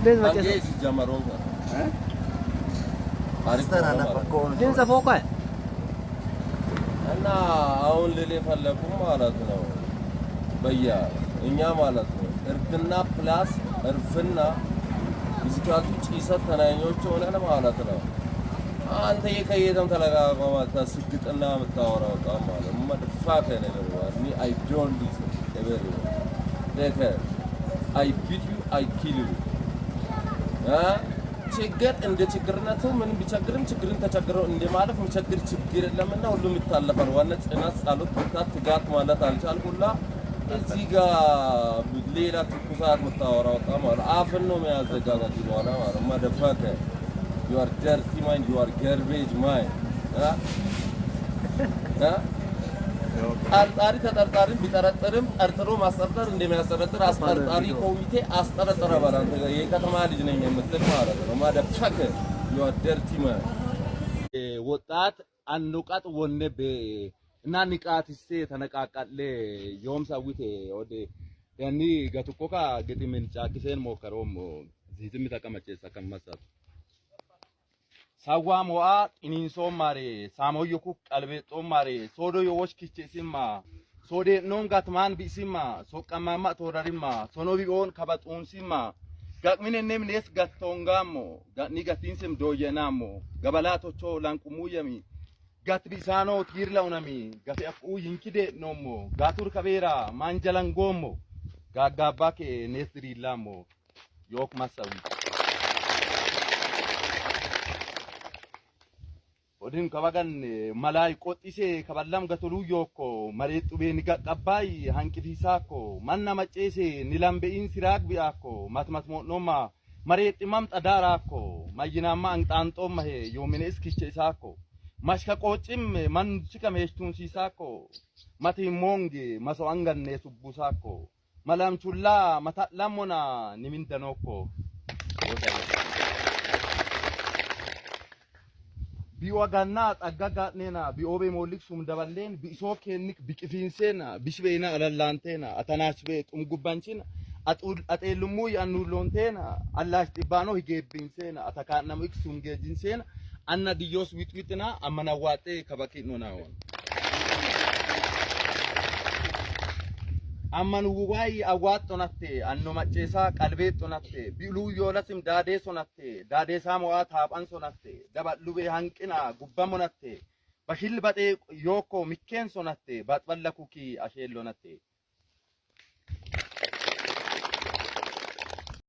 Din macam si Jamarong. Pastor anak pakon. din sa foka. እና አሁን ልል የፈለኩ ማለት ነው በያ እኛ ማለት ነው እርድና ፕላስ እርፍና ሙዚቃቱ ጭሰት ተናኞች ሆነን ማለት ነው አንተ የከየተም ተለጋጋማ ተስግጥና መታወራው ጣም ማለት መድፋከ ነገር ዋኒ አይ ዶንት ሊስን ኤቨሪ ዴከ አይ ቢት ዩ አይ ኪል ዩ ችግር እንደ ችግርነቱ ምን ቢቸግርም ችግርን ተቸግረው እንደማለፍ ምቸግር ችግር የለምና ሁሉም ይታለፋል ዋና ጽናት ጸሎት ትጋት ማለት አልቻልኩላ እዚህ ጋር ሌላ ትኩሳት መታወራው ጣም ማለት አፍን ነው የሚያዘጋጋት ይሆና ማለት መድፋከ You are dirty mind, you are garbage mind. አልጣሪ ተጠርጣሪ ቢጠረጥርም ጠርጥሮ ማስጠርጠር እንደሚያስጠረጥር አስጠርጣሪ ኮሚቴ አስጠረጠረ ባላንተ የከተማ ልጅ ነኝ የምትል ማለት ነው ማደፍቸክ you are dirty mind ወጣት አንውቃት ወነብ እና ንቃትስ ተነቃቃለ ዮም ሳዊቴ ወደ ያኒ ገቱኮካ ግጥምን ጫክሰን ሞከሮም ዚዝም ተቀመጨ ከመሳት Sawa moa ininso mare samoyoku qalbeto mare sodo yowosh kichesima sode non gatman bisima soqamama torarima sonobi on kabatunσima gaqmine nemnes gattongamo gatni gatinsem doyenamo gabalatocho lanqumuyami gatbisano tirlaunami gafi afu yinkide nomo gatur kabera manjalangomo gagabake nesrilamo yok masawi Odin kabagan malay qotise kaballam gatulu yoko maretu be ni qabbay hankifisako manna macese nilambe insirag biako matmat noma mareti mam tadarako mayinama antanto mahe yomine iskiche isako mashka qochim man chika meshtun sisako mati mongi maso anganne subbusako malam chulla mata lamona nimindanoko biwagana tagaga nena biobe molik sum daballen biso kennik biqifinsena bishbeena alalantena atanachbe tumgubanchin atelumu yanulontena allah tibano higebinsena atakanamik sum gejinsena anna diyos witwitna amanawate kabakino nawon amman wuwai awattonatte anno maccesa qalbeettonatte bilu yolasim daadeesonatte daadeesamo ataaban sonatte dabalube hanqina gubbamonatte bashil bade yoko mikken sonatte batballakuki ashellonatte